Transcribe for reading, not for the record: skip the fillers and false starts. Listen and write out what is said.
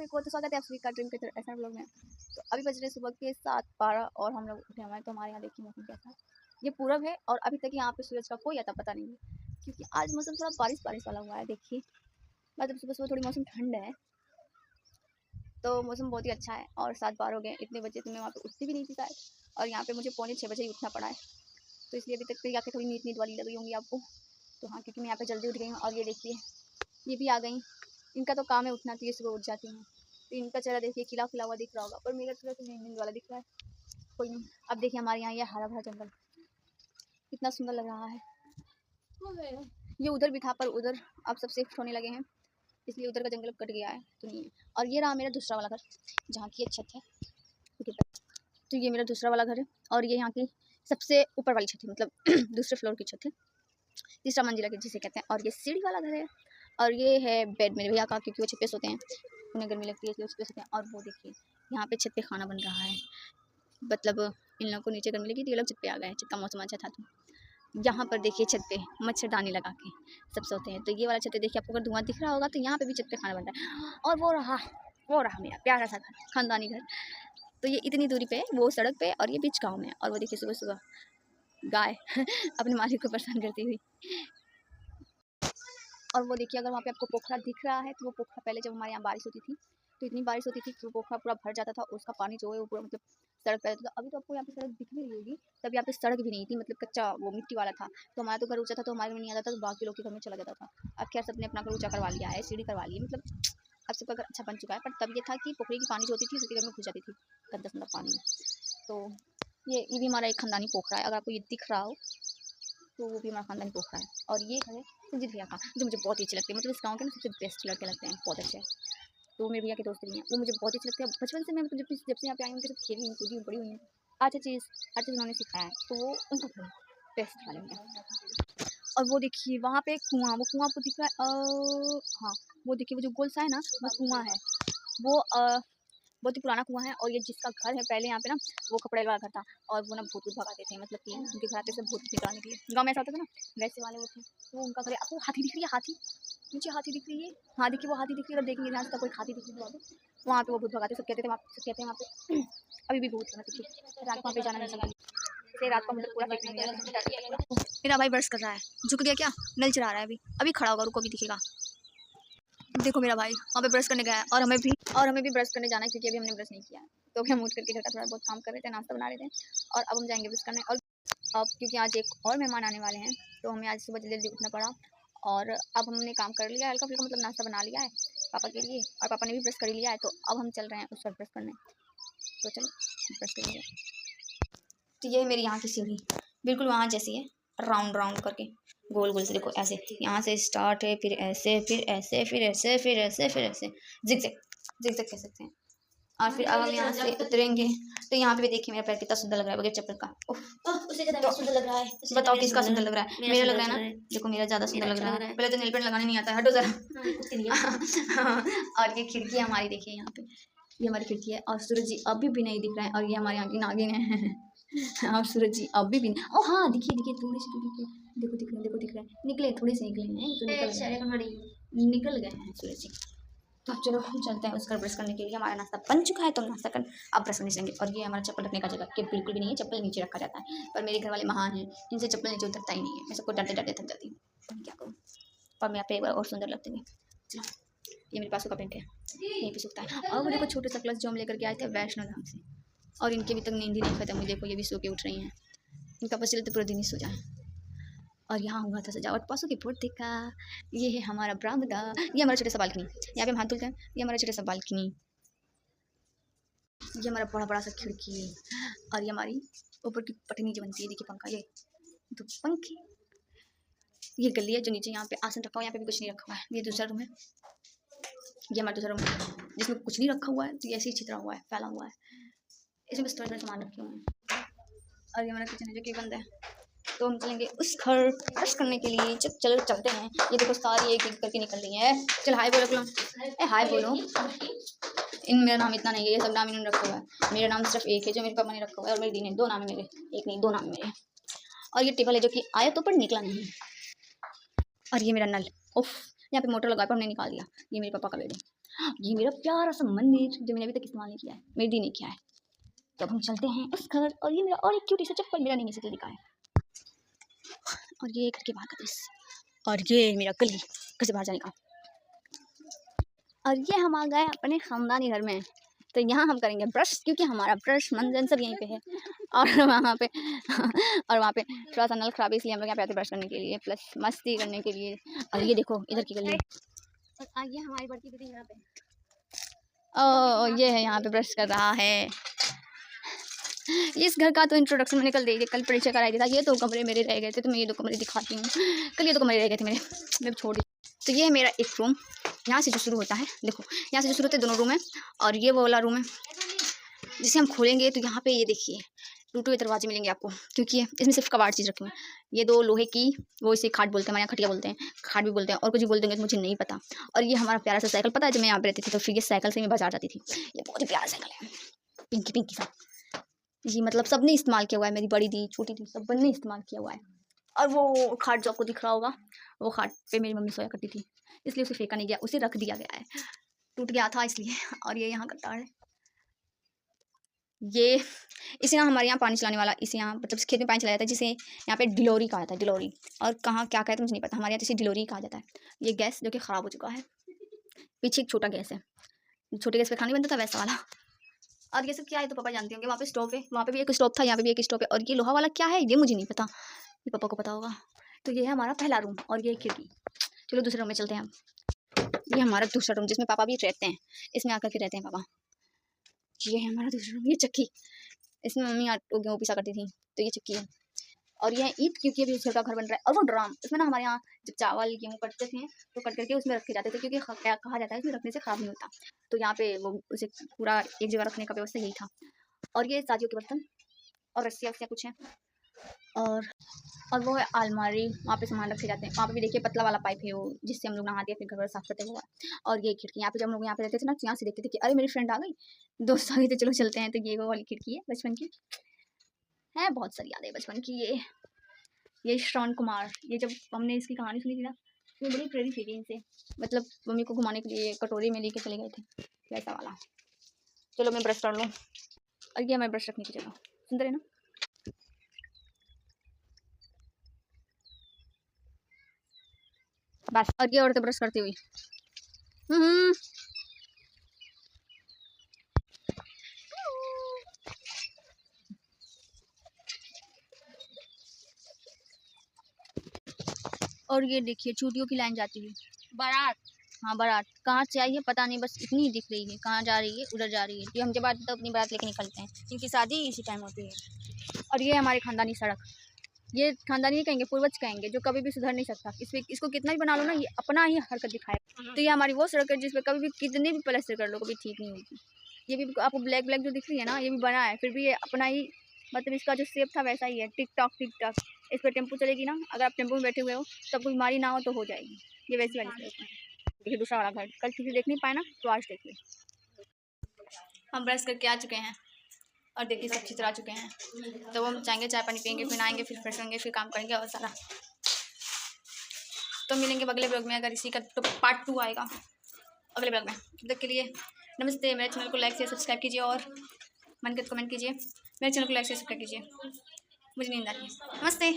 को तो स्वागत है आप सभी का ड्रीम के ऐसा ब्लॉग में। तो अभी बज रहे सुबह के 7:12 और हम लोग उठे हमारे। तो हमारे यहाँ देखिए मौसम कैसा है, ये पूरब है और अभी तक यहाँ पे सूरज का कोई अता पता नहीं है, क्योंकि आज मौसम थोड़ा बारिश बारिश वाला हुआ है। देखिए मतलब सुबह सुबह थोड़ी मौसम ठंड है, तो मौसम बहुत ही अच्छा है। और 7:12 हो गए, इतने बजे तो मैं वहाँ पे उठती भी नहीं थी शायद, और यहाँ पे मुझे 5:45 ही उठना पड़ा है। तो इसलिए अभी तक मेरी आँखें थोड़ी नींद नींद वाली लग रही होंगी आपको। तो हाँ, क्योंकि मैं यहाँ पे जल्दी उठ गई हूँ। और ये देखिए ये भी आ गई, इनका तो काम है उठना, तो ये सुबह उठ जाती हैं। तो इनका चेहरा देखिए खिला खिला हुआ दिख रहा होगा, पर मेरा चेहरा तो नींद वाला दिख रहा है। कोई नहीं। अब देखिए हमारे यहाँ ये हरा भरा जंगल कितना सुंदर लग रहा है। ये उधर भी था, पर उधर अब सब शिफ्ट होने लगे हैं, इसलिए उधर का जंगल कट गया है, तो नहीं है। और ये रहा मेरा दूसरा वाला घर, जहाँ की छत है। तो ये मेरा दूसरा वाला घर है, और ये यहाँ की सबसे ऊपर वाली छत है, मतलब दूसरे फ्लोर की छत है, तीसरा मंजिला की जिसे कहते हैं। और ये सीढ़ी वाला घर है, और ये है बेड मेरे भैया का, क्योंकि वो छत पे सोते हैं, उन्हें गर्मी लगती है इसलिए छत पे सोते हैं। और वो देखिए यहाँ पे छत पे खाना बन रहा है, मतलब इन लोगों को नीचे गर्मी लगी तो ये लोग छत पे आ गए हैं। छत का मौसम अच्छा था, तो यहाँ पर देखिए छत पे मच्छरदानी लगा के सब सोते हैं। तो ये वाला छत पे देखिए आपको अगर धुआं दिख रहा होगा, तो यहाँ पे भी छत पे खाना बन रहा है। और वो रहा मेरा प्यारा सा घर, खानदानी घर। तो ये इतनी दूरी पे, वो सड़क पे और ये बीच गाँव में। और वो देखिए सुबह सुबह गाय अपने मालिक को परेशान करती हुई। और वो देखिए अगर वहाँ पे आपको पोखरा दिख रहा है, तो वो पोखरा पहले जब हमारे यहाँ बारिश होती थी, तो इतनी बारिश होती थी कि वो पोखरा पूरा भर जाता था, और उसका पानी जो है वो पूरा मतलब सड़क पर रहता था। अभी तो आपको यहाँ पे सड़क दिख नहीं रही होगी, तब यहाँ पे सड़क भी नहीं थी, मतलब कच्चा वो मिट्टी वाला था। तो हमारा तो घर ऊँचा था, तो हमारे घर में नहीं आता था, तो बाकी लोग के घर में चला जाता था। अब खैर सबने अपना घर ऊँचा करवा लिया है, सीढ़ी करवा ली है, मतलब अब सबका घर अच्छा बन चुका है। पर तब ये था कि पोखरी की पानी जो होती थी उसके घर में घुस जाती थी, गंदा संदा पानी। तो ये भी हमारा एक खानदानी पोखरा है, अगर आपको ये दिख रहा हो तो वो भी हमारा खानदानी पोखरा है। और ये है संजीत भैया का, जो मुझे बहुत ही अच्छे लगते हैं, मतलब इस गाँव के ना सबसे बेस्ट लड़के लगते हैं, बहुत अच्छे। तो वो मेरे भैया के दोस्त भी हैं, वो मुझे बहुत अच्छे लगते हैं। बचपन से मैं मतलब जब से यहाँ पे आई हूँ उनके साथ खेली हूँ, कूदी हूँ, बड़ी हुई हूँ। हर चीज़ उन्होंने सिखाया है, तो वो उनका घर बेस्ट वाले हैं। और वो देखिए वहाँ पे एक कुआँ, वो कुआँ आपको दिख रहा है, हाँ वो देखिए वो जो गोल सा है ना, वो कुआँ है। वो बहुत ही पुराना कुआँ है। और ये जिसका घर है पहले यहाँ पे ना, वो कपड़े वाला घर था, और वो ना भूत भूत भगाते थे, मतलब कि उनके घर आते से भूत निकालने के लिए। गाँव में ऐसा होता था ना, वैसे वाले वो थे। तो उनका घर है। आपको हाथी दिख रही है, हाथी नीचे हाथी दिख रही है, हाँ देखिए वो हाथी दिख रही है। अगर देखेंगे ध्यान से तो कोई हाथी दिख रही है वहाँ पे, वो भूत भगाते सब कहते थे, सब कहते हैं वहाँ पे अभी भी भूत है, मतलब कि रात को वहाँ पे जाना नहीं चाहिए, इसलिए रात को मतलब पूरा देखने गया। मेरा भाई ब्रश कर रहा है, झुक गया क्या, नल चढ़ा रहा है, अभी अभी खड़ा होगा, रुको भी दिखेगा। देखो मेरा भाई वहाँ पे ब्रश करने गया है, और हमें भी ब्रश करने जाना है, क्योंकि अभी हमने ब्रश नहीं किया है। तो अभी हम उठ करके घर का थोड़ा बहुत काम कर रहे थे, नाश्ता बना रहे थे, और अब हम जाएंगे ब्रश करने। और अब क्योंकि आज एक और मेहमान आने वाले हैं, तो हमें आज सुबह जल्दी जल्दी उठना पड़ा। और अब हमने काम कर लिया है हल्का फुल्का, मतलब नाश्ता बना लिया है पापा के लिए, और पापा ने भी ब्रश कर लिया है। तो अब हम चल रहे हैं उस पर ब्रश करने, तो चलो ब्रश कर लिया। तो ये है मेरी यहाँ की सीढ़ी, बिल्कुल वहाँ जैसी है, राउंड राउंड करके गोल गोल से। देखो ऐसे यहाँ से स्टार्ट है, फिर ऐसे, फिर ऐसे, फिर ऐसे, फिर ऐसे, फिर ऐसे, जिगजैग जिगजैग कह सकते हैं। और फिर अब हम यहाँ से उतरेंगे, तो यहाँ पे भी देखिए मेरा पैर कितना सुंदर लग रहा है बगैर चप्पल का। उससे ज़्यादा सुंदर लग रहा है। बताओ किसका सुंदर लग रहा है? मेरा लग रहा है ना, देखो मेरा ज़्यादा सुंदर लग रहा है। पहले तो नेल पेंट लगाने नहीं आता है, हटो जरा। और ये खिड़की है हमारी, देखिए यहाँ पे ये हमारी खिड़की है। और सूरज जी अभी भी नहीं दिख रहे हैं, और ये हमारे यहाँ की नागिन है। और सूरज जी अभी भी नहीं, ओ हाँ दिखिए दिखिए थोड़ी सी दूरी पे, देखो दिख रहे हैं, देखो दिख रहे हैं, निकले थोड़े से निकले हैं, तो निकल गए हैं सूरज जी। तो अब चलो हम चलते हैं उसका ब्रश करने के लिए। हमारा नाश्ता बन चुका है, तो हम नाश्ता कर अब ब्रश करने जाएंगे। और ये हमारा चप्पल रखने का जगह, कि बिल्कुल भी नहीं है, चप्पल नीचे रखा जाता है, पर मेरे घर वाले महान हैं, इनसे चप्पल नीचे उतरता ही नहीं है। मैं सबको डरते डरते थक जाती हूँ, क्या करूँ। और मैं यहाँ पे एक बार और सुंदर लगती हूँ। चलो ये मेरे पास का पेंट है, यहीं पे सूखता है। और वो देखो छोटे सा क्लच जो हम लेकर के आए थे वैष्णो धाम से, और इनके अभी तक नींद ही नहीं खत्म हुई। देखो ये भी सो के उठ रही हैं, इनका बस चलते पूरा दिन ही सो जाए। और यहाँ हुआ था सजावट पासों की फोर्ट का। ये है हमारा बरामदा, ये हमारा छोटा सा बालकनी, यहाँ पे हम हाथ धुलते हैं। ये हमारा छोटा सा बालकनी, ये हमारा बड़ा बड़ा सा खिड़की, और ये हमारी ऊपर की पटनी जो बनती है, देखिए पंखा, ये तो पंखे। ये गली है जो नीचे यहाँ पे आसन रखा हुआ है, यहाँ पे भी कुछ नहीं रखा हुआ है। ये दूसरा रूम है, ये हमारा दूसरा रूम है जिसमें कुछ नहीं रखा हुआ है, तो ये ऐसे ही छितरा हुआ है, फैला हुआ है, इसमें बस थोड़े थोड़े सामान रखे हुए हैं। और ये हमारा किचन है जो कि बंद है। तो हम चलेंगे उस घर ब्रश करने के लिए, चलो चलते हैं। ये देखो सारी एक एक करके निकल रही है। चल हाय बोलो, हाय बोलो। इन मेरा नाम इतना नहीं है, ये सब नाम इन्होंने रखा हुआ है। मेरा नाम सिर्फ एक है जो मेरे पापा ने रखा हुआ है, और मेरी दी ने 2 नाम है मेरे, एक नहीं 2 नाम है मेरे। और ये टेबल है जो कि आया तो पर निकला नहीं। और ये मेरा नल, उफ यहाँ पे मोटर लगा पर हमने निकाल दिया। ये मेरे पापा का बेड है। ये मेरा प्यारा सा मंदिर जो मैंने अभी तक इस्तेमाल नहीं किया है, मेरे दी नहीं किया है। तो अब हम चलते हैं उस घर, और ये मेरा और एक क्यूटी सा चप्पल मेरा नहीं है दिखा है, और ये घर के बाहर का दृश्य, और ये मेरा गली घर से बाहर जाने का, और ये हम आ गए अपने ख़ानदानी घर में। तो यहाँ हम करेंगे ब्रश, क्योंकि हमारा ब्रश मंजन सब यहीं पे है, और वहाँ पे और वहाँ पे थोड़ा सा नल खराब है, इसलिए हम लोग यहाँ पे आते ब्रश करने के लिए प्लस मस्ती करने के लिए। और ये देखो इधर की गली, और ये हमारी बड़की दीदी यहाँ पे, ये है यहाँ पे ब्रश कर रहा है। इस घर का तो इंट्रोडक्शन मैंने कल परिचय कराई दिया था। ये 2 कमरे मेरे रह गए थे, तो मैं ये 2 कमरे दिखाती हूँ। कल ये 2 कमरे रह गए थे मेरे, मैं छोड़ दी। तो ये है मेरा एक रूम, यहाँ से जो शुरू होता है, देखो यहाँ से जो शुरू होते हैं दोनों रूम है, और ये वो वाला रूम है जिसे हम खोलेंगे तो यहाँ पे ये देखिए टूटे हुए दरवाजे मिलेंगे आपको, क्योंकि इसमें सिर्फ कबाड़ चीज़ रखी हुई है। ये 2 लोहे की, वो इसे खाट बोलते हैं, हमारे यहाँ खटिया बोलते हैं, खाट भी बोलते हैं, और कुछ भी बोल देंगे तो मुझे नहीं पता। और ये हमारा प्यारा सा साइकिल, पता है जब मैं यहाँ पे रहती थी तो फिर ये साइकिल से मैं बाजार जाती थी। ये बहुत ही प्यारा साइकिल है, पिंकी पिंकी सा। ये मतलब सबने इस्तेमाल किया हुआ है, मेरी बड़ी दी छोटी दी सब ने इस्तेमाल किया हुआ है। और वो खाट जो आपको दिख रहा होगा, वो खाट पे मेरी मम्मी सोया करती थी, इसलिए उसे फेंका नहीं गया, उसे रख दिया गया है, टूट गया था इसलिए। और ये यहाँ का तार है, ये इसे यहाँ हमारे यहाँ पानी चलाने वाला, इसे यहाँ मतलब खेत में पानी चलाया जाता है, जिसे यहाँ पे डिलोरी कहा जाता है, डिलोरी। और कहाँ क्या कहते हैं मुझे नहीं पता, हमारे यहाँ तो इसे डिलोरी कहा जाता है। ये गैस जो कि ख़राब हो चुका है, पीछे एक छोटा गैस है, छोटे गैस पे खाना नहीं बनता था वैसा वाला। और ये सब क्या है तो पापा जानते होंगे, वहाँ पे स्टोव है, वहाँ पे भी एक स्टोव था, यहाँ पे भी एक स्टोव है, और ये लोहा वाला क्या है ये मुझे नहीं पता, ये पापा को पता होगा। तो ये है हमारा पहला रूम, और ये खिड़की। चलो दूसरे रूम में चलते हैं हम। ये हमारा दूसरा रूम जिसमें पापा भी रहते हैं, इसमें आकर के रहते हैं पापा। ये है हमारा दूसरा रूम, ये चक्की, इसमें मम्मी गेहूँ पिसा करती थी, तो ये चक्की है। और यह ईंट, क्योंकि अभी छोटा घर बन रहा है। और वो ड्राम, इसमें ना हमारे यहाँ जब चावल गेहूँ कटते थे तो कट करके उसमें रखे जाते थे, क्योंकि कहा जाता है इसमें रखने से ख़राब नहीं होता। तो यहाँ पे वो उसे पूरा एक जगह रखने का व्यवस्था यही था। और ये शादियों के बर्तन और रस्सियाँ वस्सियाँ कुछ हैं, और वो है अलमारी, वहाँ पे सामान रखे जाते हैं। वहाँ पे भी देखिए पतला वाला पाइप है, वो जिससे हम लोग नहाते हैं, फिर घर साफ करते हुए। और ये खिड़की, यहाँ पे जब हम लोग यहाँ पे रहते थे ना, यहाँ से देखते थे कि अरे मेरी फ्रेंड आ गई, दोस्त आ गई, तो चलो चलते हैं। तो ये वो वाली खिड़की है बचपन की, है बहुत सारी यादें बचपन की। ये श्रवण कुमार, ये जब हमने इसकी कहानी सुनी थी ना, तो बड़ी प्रेरित थी इनसे, मतलब मम्मी को घुमाने के लिए कटोरी में लेके चले गए थे, वैसा वाला। चलो मैं ब्रश कर लूँ, और ये हमारे ब्रश रखने की जगह, सुंदर है ना। बस, और ये औरतें ब्रश करती हुई। और ये देखिए चूड़ियों की लाइन जाती हुई, बारात। हाँ बारात, कहाँ से आई है पता नहीं, बस इतनी ही दिख रही है, कहाँ जा रही है, उधर जा रही है। ये हम जब आते तो अपनी बारात लेके निकलते हैं, इनकी शादी इसी टाइम होती है। और ये हमारी खानदानी सड़क, ये खानदानी कहेंगे, पूर्वज कहेंगे, जो कभी भी सुधर नहीं सकता। इसको कितना भी बना लो ना, ये अपना ही हरकत दिखाएगा। तो ये हमारी वो सड़क है जिसपे कभी भी कितनी भी प्लास्टर कर लो, कभी ठीक नहीं होगी। ये भी आपको ब्लैक ब्लैक जो दिख रही है ना, ये भी बना है, फिर भी ये अपना ही, मतलब इसका जो शेप था वैसा ही है, टिक टॉक। इस पर टेम्पो चलेगी ना, अगर आप टेम्पो में बैठे हुए हो तब कोई बीमारी ना हो तो हो जाएगी। ये वैसी वाली सड़क है। देखिए दूसरा वाला घर, कल किसी देख नहीं पाए ना, तो आज देखिए। हम ब्रश करके आ चुके हैं, और देखिए सब चित्र आ चुके हैं। तो हम जाएंगे, चाय पानी पियेंगे, फिर नहाएंगे, फिर फ्रेश होंगे, फिर काम करेंगे और सारा। तो मिलेंगे अगले ब्लॉग में, अगर इसी का तो पार्ट 2 आएगा अगले ब्लॉग में। तब तक के लिए नमस्ते। मेरे चैनल को लाइक से सब्सक्राइब कीजिए, और मन कर कमेंट कीजिए। मेरे चैनल को लाइक से सब्सक्राइब कीजिए। मुझे नींद आ रही है। नमस्ते।